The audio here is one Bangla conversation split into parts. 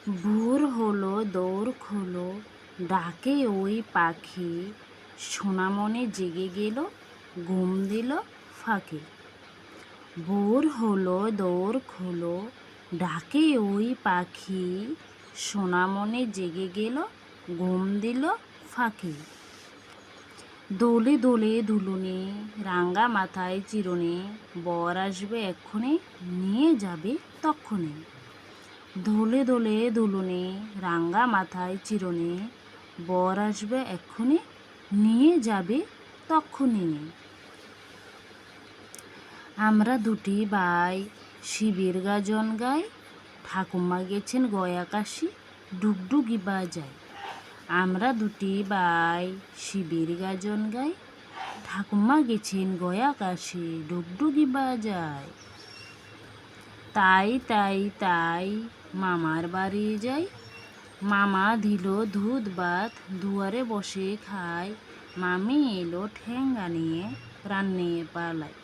ভোর হলো দৌড় খোলো, ডাকে ওই পাখি, সোনামনে জেগে গেল, ঘুম দিল ফাঁকি। ভোর হলো দৌড় খোলো, ডাকে ওই পাখি, সোনামনে জেগে গেল, ঘুম দিল ফাঁকি। দোলে দোলে দুলুনি, রাঙা মাথায় চিরুনি, বর আসবে এক্ষুনি, নিয়ে যাবে তক্ষুনি। দোলে দোলে দুলুনি, রাঙা মাথায় চিরুনি, বর আসবে এক্ষুনি, নিয়ে যাবে তক্ষুনি। আমরা দুটি ভাই শিবের গাজন গাই, ঠাকুমা গেছেন গয়া কাশি, ডুগডুগি বাজায়। আমরা দুটি ভাই শিবের গাজন গাই, ঠাকুমা গেছেন গয়া কাশি, ডুগডুগি বাজায়। তাই তাই তাই মামার বাড়ি যাই, মামা দিল দুধ ভাত, দুয়ারে বসে খাই, মামি এলো ঠেঙ্গা নিয়ে, প্রাণ নিয়ে পালায়।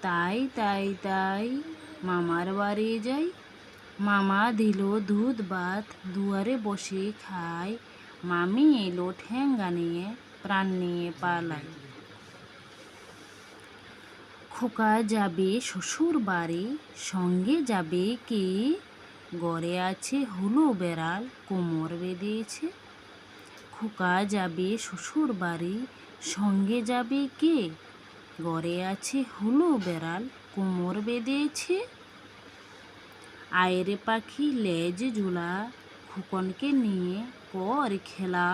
তাই তাই তাই মামার বাড়ি যাই, মামা দিল দুধ ভাত, দুয়ারে বসে খাই, মামি এলো ঠেঙ্গা নিয়ে, প্রাণ নিয়ে পালায়। খোকা যাবে শ্বশুর বাড়ি, সঙ্গে যাবে কে? ঘরে আছে হুলো বেড়াল, কোমর বেঁধেছে। খোকা যাবে শ্বশুর বাড়ি, সঙ্গে যাবে কে? ঘরে আছে হুলো বেড়াল, কোমর বেঁধেছে। আয়রে পাখি লেজ ঝুলা, খোকনকে নিয়ে কর খেলা,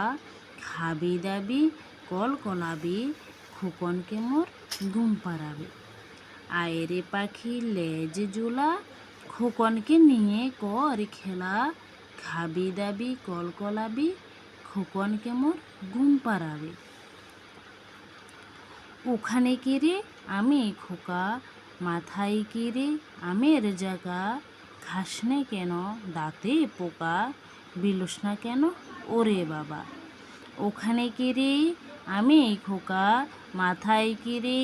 খাবি দাবি কল কলাবি, খোকনকে মোর ঘুম পাড়াবে। আয়রে পাখি লেজ ঝুলা, খোকনকে নিয়ে কর খেলা, খাবি দাবি কল কলাবি, খোকনকে মোর ঘুম পাড়াবে। ওখানে কি রে আমি খোকা, মাথায় কি রে আমের জাগা, খাসনে কেন দাঁতে পোকা, বিলুস না কেন ওরে বাবা। ওখানে কি রে আমি খোকা, মাথায় কি রে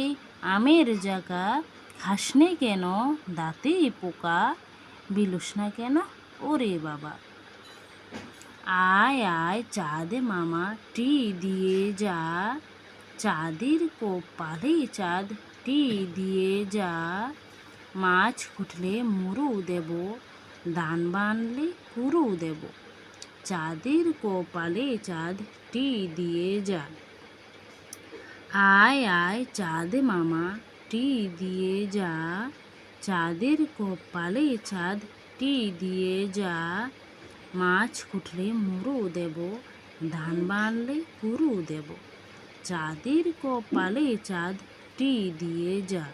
আমের জাগা, খাসনে কেন দাঁতে পোকা, বিলুস না কেন ওরে বাবা। আয় আয় চাঁদ মামা টি দিয়ে যা, চাঁদের কপালে চাঁদ টি দিয়ে যা, মাছ ফুটলে মুরু দেব, ধান বানলে কুরু দেব, চাঁদের কপালে চাঁদ টি দিয়ে যা। আয় আয় চাঁদ মামা টি দিয়ে যা, চাঁদের কপালে চাঁদ টি দিয়ে যা, মাছ ফুটলে মুরু দেব, ধান বানলে কুরু দেব, চাঁদের কপালে চাঁদ টি দিয়ে যা।